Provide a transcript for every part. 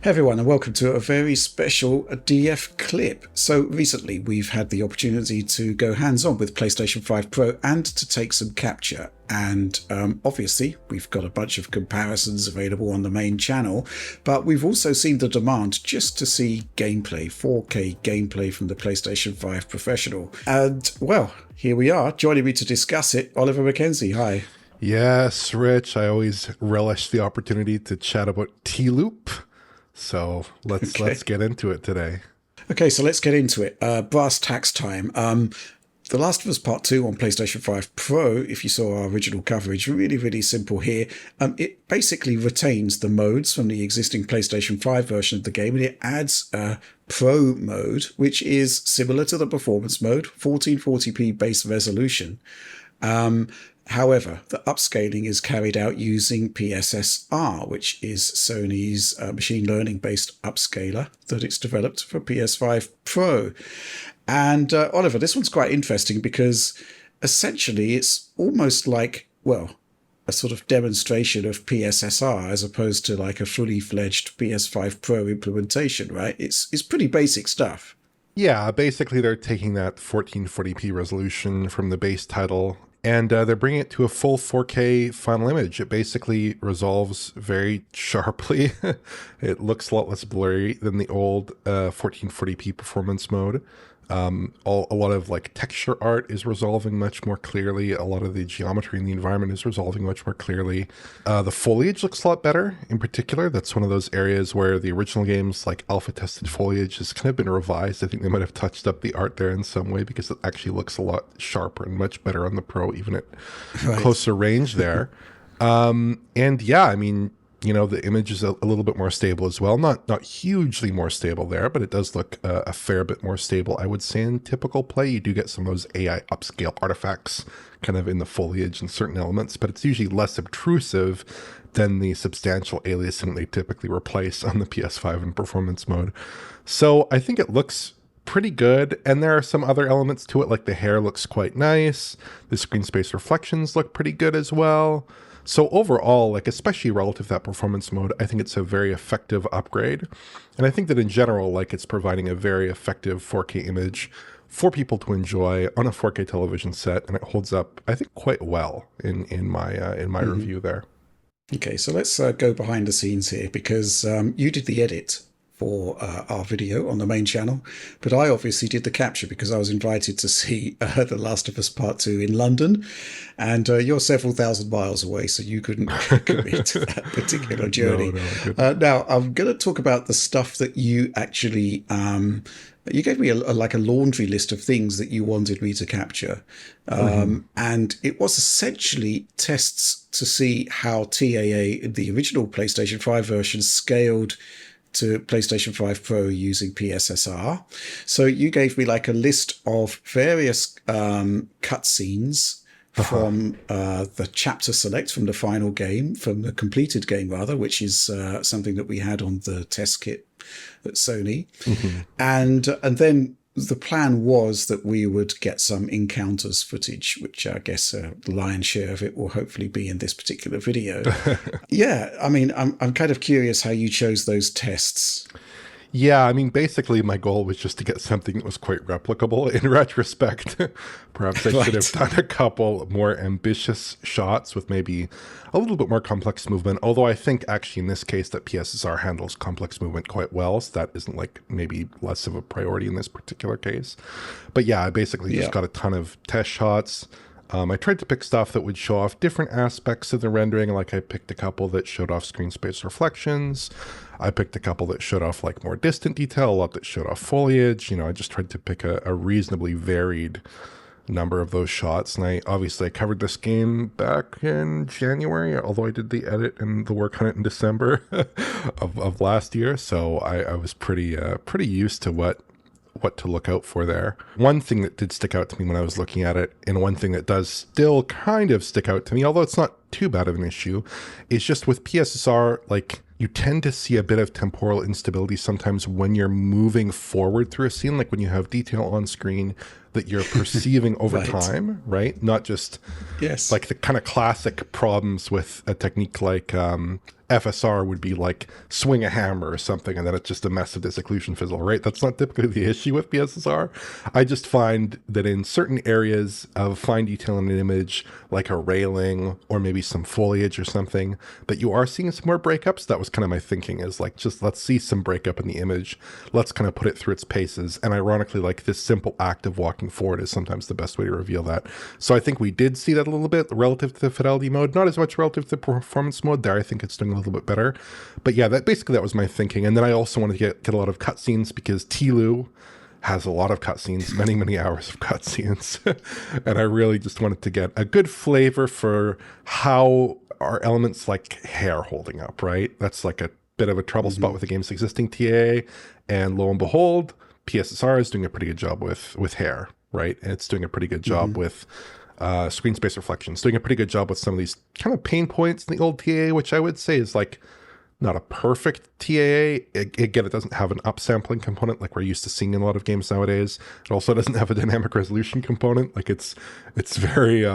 Hey everyone, and welcome to a very special DF clip. So recently we've had the opportunity to go hands-on with PlayStation 5 Pro and to take some capture. And obviously we've got a bunch of comparisons available on the main channel, but we've also seen the demand just to see gameplay, 4K gameplay from the PlayStation 5 Professional. And well, here we are. Joining me to discuss it, Oliver Mackenzie. Hi. Yes, Rich. I always relish the opportunity to chat about T-Loop. So let's get into it today. Okay, so let's get into it. Brass tacks time. The Last of Us Part 2 on PlayStation 5 Pro, if you saw our original coverage, really simple here. It basically retains the modes from the existing PlayStation 5 version of the game, and it adds a Pro mode, which is similar to the performance mode, 1440p base resolution. However, the upscaling is carried out using PSSR, which is Sony's machine learning based upscaler that it's developed for PS5 Pro. And Oliver, this one's quite interesting because essentially it's almost like, well, a sort of demonstration of PSSR as opposed to like a fully fledged PS5 Pro implementation, right? It's pretty basic stuff. Yeah, basically they're taking that 1440p resolution from the base title and they're bringing it to a full 4K final image. It basically resolves very sharply. It looks a lot less blurry than the old 1440p performance mode. A lot of like texture art is resolving much more clearly. A lot of the geometry in the environment is resolving much more clearly. The foliage looks a lot better. In particular, that's one of those areas where the original games, like alpha tested foliage, has kind of been revised. I think they might have touched up the art there in some way because it actually looks a lot sharper and much better on the Pro, even at closer range there. And yeah, I mean, you know, the image is a little bit more stable as well. Not hugely more stable there, but it does look a fair bit more stable. I would say in typical play, you do get some of those AI upscale artifacts kind of in the foliage and certain elements, but it's usually less obtrusive than the substantial aliasing they typically replace on the PS5 in performance mode. So I think it looks pretty good, and there are some other elements to it, like the hair looks quite nice. The screen space reflections look pretty good as well. So overall, like especially relative to that performance mode, I think it's a very effective upgrade. And I think that in general, like it's providing a very effective 4K image for people to enjoy on a 4K television set, and it holds up, I think, quite well in my review there. Okay, so let's go behind the scenes here because you did the edit for our video on the main channel, but I obviously did the capture because I was invited to see The Last of Us Part 2 in London, and you're several thousand miles away, so you couldn't commit to that particular journey. No, now, I'm going to talk about the stuff that you actually... you gave me a laundry list of things that you wanted me to capture. And it was essentially tests to see how TAA, the original PlayStation 5 version, scaled to PlayStation 5 Pro using PSSR. So you gave me like a list of various cutscenes from the chapter select from the final game, from the completed game rather, which is something that we had on the test kit at Sony. And then the plan was that we would get some encounters footage, which I guess the lion's share of it will hopefully be in this particular video. Yeah, I mean, I'm kind of curious how you chose those tests. Yeah, I mean, basically my goal was just to get something that was quite replicable. In retrospect, perhaps I should have done a couple more ambitious shots with maybe a little bit more complex movement. Although I think actually in this case that PSSR handles complex movement quite well, so that isn't like maybe less of a priority in this particular case. But yeah, I basically just got a ton of test shots. I tried to pick stuff that would show off different aspects of the rendering. Like I picked a couple that showed off screen space reflections. I picked a couple that showed off like more distant detail, a lot that showed off foliage. You know, I just tried to pick a reasonably varied number of those shots. And I covered this game back in January, although I did the edit and the work on it in December of last year. So I was pretty used to what to look out for there. One thing that did stick out to me when I was looking at it, and one thing that does still kind of stick out to me, although it's not too bad of an issue. It's just with PSSR, like, you tend to see a bit of temporal instability sometimes when you're moving forward through a scene, like when you have detail on screen that you're perceiving over Right. time, right? Not just Yes. like the kind of classic problems with a technique like FSR would be like swing a hammer or something, and then it's just a massive disocclusion fizzle, right? That's not typically the issue with PSSR. I just find that in certain areas of fine detail in an image, like a railing or maybe some foliage or something, that you are seeing some more breakups. That was kind of my thinking, is like, just let's see some breakup in the image. Let's kind of put it through its paces. And ironically, like, this simple act of walking forward is sometimes the best way to reveal that. So I think we did see that a little bit relative to the fidelity mode, not as much relative to the performance mode. There, I think it's doing a little bit better. But yeah, that was my thinking. And then I also wanted to get a lot of cutscenes, because Tlu has a lot of cutscenes, many hours of cutscenes. And I really just wanted to get a good flavor for how are elements like hair holding up, right? That's like a bit of a trouble spot with the game's existing TA. And lo and behold, PSSR is doing a pretty good job with hair, right? And it's doing a pretty good job with screen space reflections, doing a pretty good job with some of these kind of pain points in the old TAA, which I would say is like not a perfect TAA. Again, it doesn't have an upsampling component like we're used to seeing in a lot of games nowadays. It also doesn't have a dynamic resolution component. Like, it's very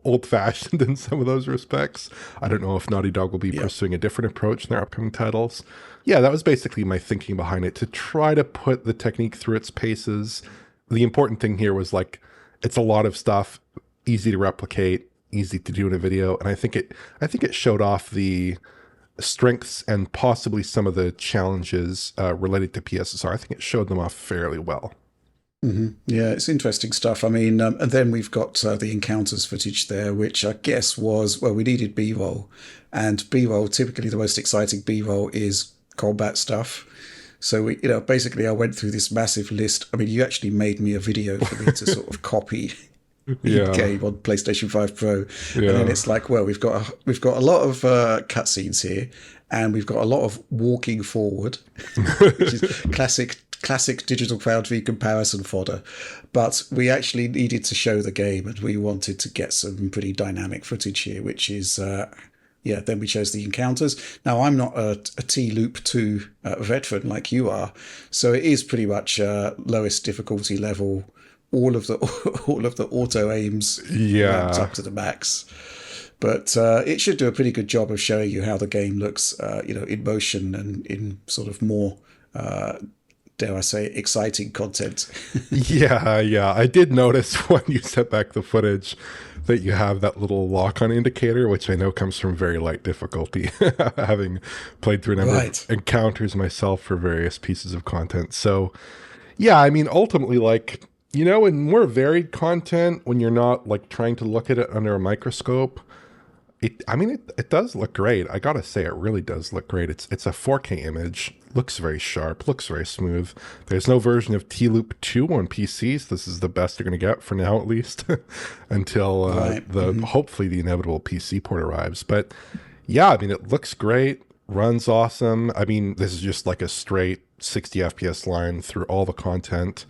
old-fashioned in some of those respects. I don't know if Naughty Dog will be pursuing a different approach in their upcoming titles. Yeah, that was basically my thinking behind it, to try to put the technique through its paces. The important thing here was, like, it's a lot of stuff, easy to replicate, easy to do in a video, and I think it showed off the strengths and possibly some of the challenges related to PSSR. I think it showed them off fairly well. Yeah, it's interesting stuff. I mean, and then we've got the encounters footage there, which I guess was, well, we needed B-roll. And B-roll, typically the most exciting B-roll is combat stuff. So, basically I went through this massive list. I mean, you actually made me a video for me to sort of copy game on PlayStation 5 Pro. And then it's like, well, we've got a lot of cutscenes here, and we've got a lot of walking forward, which is classic digital crowd v comparison fodder. But we actually needed to show the game, and we wanted to get some pretty dynamic footage here, which is then we chose the encounters. Now, I'm not a T-Loop 2 veteran like you are, so it is pretty much lowest difficulty level. All of the auto aims ramped up to the max. But it should do a pretty good job of showing you how the game looks, in motion and in sort of more, dare I say, exciting content. Yeah. I did notice when you set back the footage that you have that little lock-on indicator, which I know comes from very light difficulty, having played through a number of encounters myself for various pieces of content. So, yeah, I mean, ultimately, like, in more varied content, when you're not like trying to look at it under a microscope, it does look great. I gotta say, it really does look great. It's a 4K image, looks very sharp, looks very smooth. There's no version of T-Loop 2 on PCs. This is the best you're gonna get for now, at least, until hopefully the inevitable PC port arrives. But yeah, I mean, it looks great, runs awesome. I mean, this is just like a straight 60 FPS line through all the content.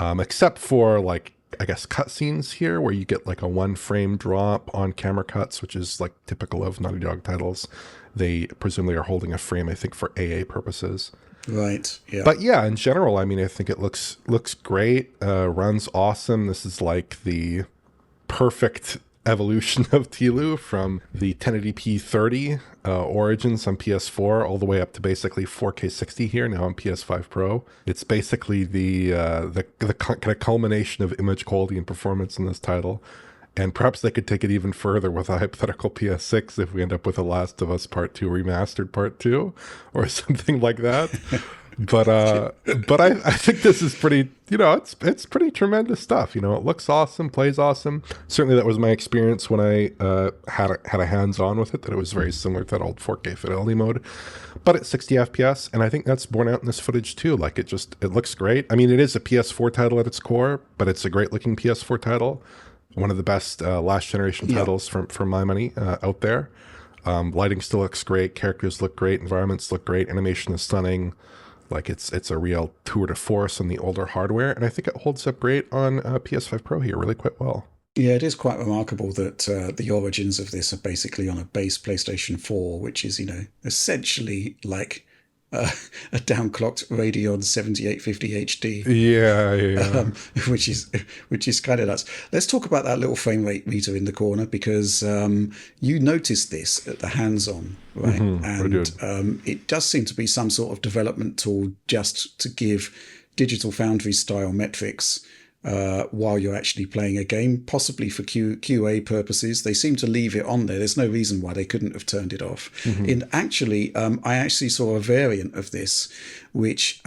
Except for, like, I guess cutscenes here, where you get like a 1 frame drop on camera cuts, which is like typical of Naughty Dog titles. They presumably are holding a frame, I think, for AA purposes. Right. Yeah. But yeah, in general, I mean, I think it looks great. Runs awesome. This is like the perfect evolution of Tlu from the 1080p 30 origins on PS4 all the way up to basically 4K 60 here now on PS5 Pro. It's basically the kind of culmination of image quality and performance in this title. And perhaps they could take it even further with a hypothetical PS6 if we end up with a Last of Us Part 2 remastered Part 2 or something like that. But I think this is pretty, it's pretty tremendous stuff. It looks awesome, plays awesome. Certainly that was my experience when I had a hands-on with it, that it was very similar to that old 4K fidelity mode, but at 60 FPS. And I think that's borne out in this footage too. Like, it looks great. I mean, it is a PS4 title at its core, but it's a great looking PS4 title. One of the best last generation titles for my money out there. Lighting still looks great. Characters look great. Environments look great. Animation is stunning. Like, it's a real tour de force on the older hardware, and I think it holds up great on PS5 Pro here really quite well. Yeah, it is quite remarkable that the origins of this are basically on a base PlayStation 4, which is, essentially like uh, a downclocked Radeon 7850 HD, Yeah, yeah. um, which is which is kind of nuts. Let's talk about that little frame rate meter in the corner because you noticed this at the hands-on, right? I And did. it does seem to be some sort of development tool just to give Digital Foundry style metrics while you're actually playing a game, possibly for QA purposes. They seem to leave it on there. There's no reason why they couldn't have turned it off. I actually saw a variant of this, which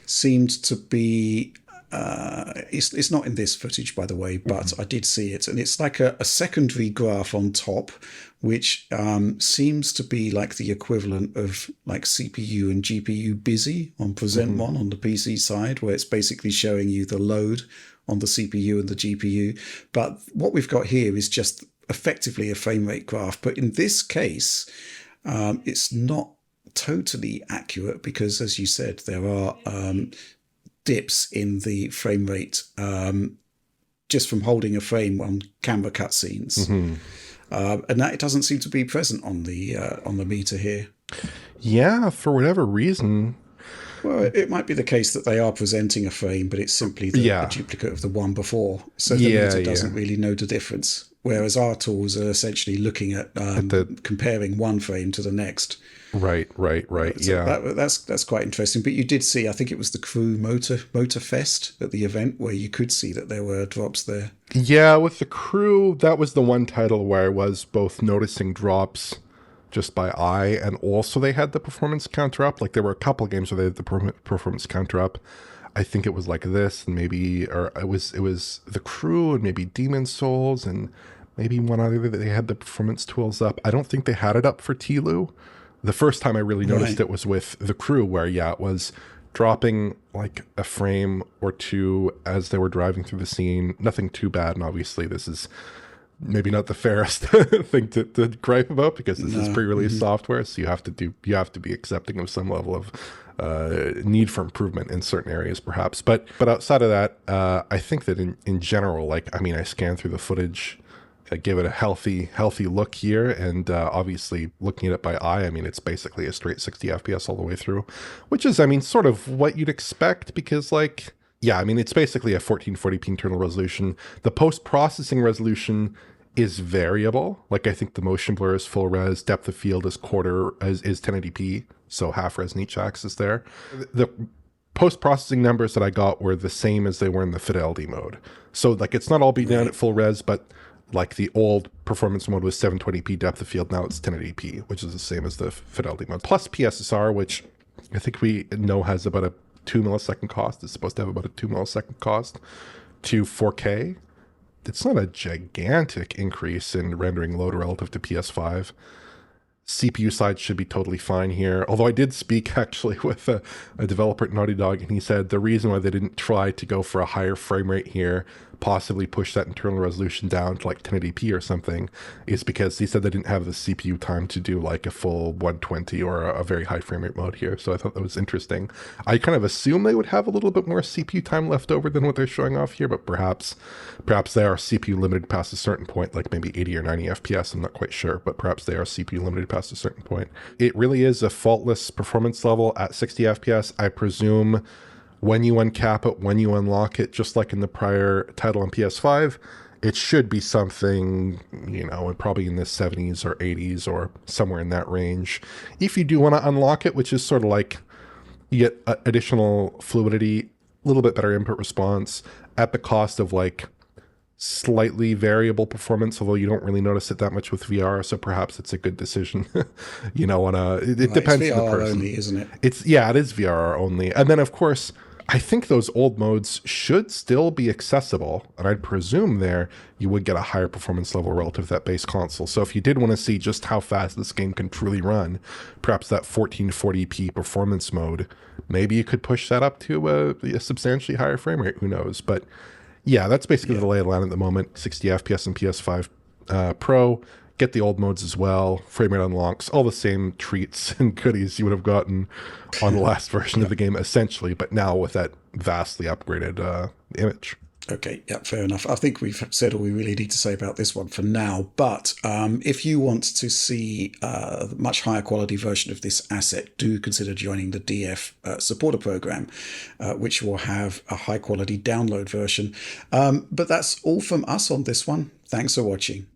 seemed to be. It's not in this footage, by the way, but I did see it, and it's like a secondary graph on top, which seems to be like the equivalent of like CPU and GPU busy on Present One on the PC side, where it's basically showing you the load on the CPU and the GPU. But what we've got here is just effectively a frame rate graph. But in this case, it's not totally accurate because, as you said, there are dips in the frame rate just from holding a frame on camera cutscenes. And that it doesn't seem to be present on the meter here. Yeah, for whatever reason. Well, it might be the case that they are presenting a frame, but it's simply the duplicate of the one before. So the meter doesn't really know the difference. Whereas our tools are essentially looking at comparing one frame to the next. Right. So that's quite interesting. But you did see, I think it was the Crew Motor Fest at the event where you could see that there were drops there. Yeah, with the Crew, that was the one title where I was both noticing drops just by eye, and also they had the performance counter up. Like there were a couple of games where they had the performance counter up. I think it was like this, and or it was the Crew, and maybe Demon Souls, and maybe one other that they had the performance tools up. I don't think they had it up for Tlu. The first time I really noticed it was with the Crew, where it was dropping like a frame or two as they were driving through the scene. Nothing too bad, and obviously this is maybe not the fairest thing to gripe about because this is pre-release software, so you have to be accepting of some level of need for improvement in certain areas, perhaps. But outside of that, I think that in general, like I scanned through the footage, give it a healthy look here, and obviously looking at it by eye, it's basically a straight 60 FPS all the way through, which is sort of what you'd expect because it's basically a 1440p internal resolution. The post-processing resolution is variable. Like I think the motion blur is full res, depth of field is 1080p, so half res in each axis there. The post-processing numbers that I got were the same as they were in the fidelity mode. So it's not all beat down at full res, but like the old performance mode was 720p depth of field, now it's 1080p, which is the same as the fidelity mode. Plus PSSR, which I think we know has about a 2 millisecond cost. It's supposed to have about a 2 millisecond cost to 4K. It's not a gigantic increase in rendering load relative to PS5. CPU side should be totally fine here. Although I did speak actually with a developer at Naughty Dog, and he said the reason why they didn't try to go for a higher frame rate here, possibly push that internal resolution down to like 1080p or something, is because he said they didn't have the CPU time to do like a full 120 or a very high frame rate mode here. So I thought that was interesting. I kind of assume they would have a little bit more CPU time left over than what they're showing off here, but perhaps they are CPU limited past a certain point, like maybe 80 or 90 FPS. I'm not quite sure, but perhaps they are CPU limited past a certain point. It really is a faultless performance level at 60 FPS. I presume when you uncap it, when you unlock it, just like in the prior title on PS5, it should be something, probably in the 70s or 80s or somewhere in that range. If you do want to unlock it, which is sort of like you get additional fluidity, a little bit better input response at the cost of like slightly variable performance, although you don't really notice it that much with VR, so perhaps it's a good decision. It depends it's on the VR person. only, isn't it? It is VR only. And then of course, I think those old modes should still be accessible, and I'd presume there you would get a higher performance level relative to that base console. So if you did want to see just how fast this game can truly run, perhaps that 1440p performance mode, maybe you could push that up to a substantially higher frame rate, who knows. But yeah, that's basically the lay of the land at the moment. 60 FPS and PS5 Pro. Get the old modes as well. Frame rate unlocks, all the same treats and goodies you would have gotten on the last version of the game, essentially, but now with that vastly upgraded image. Okay, yeah, fair enough. I think we've said all we really need to say about this one for now. But if you want to see a much higher quality version of this asset, do consider joining the DF supporter program, which will have a high quality download version. But that's all from us on this one. Thanks for watching.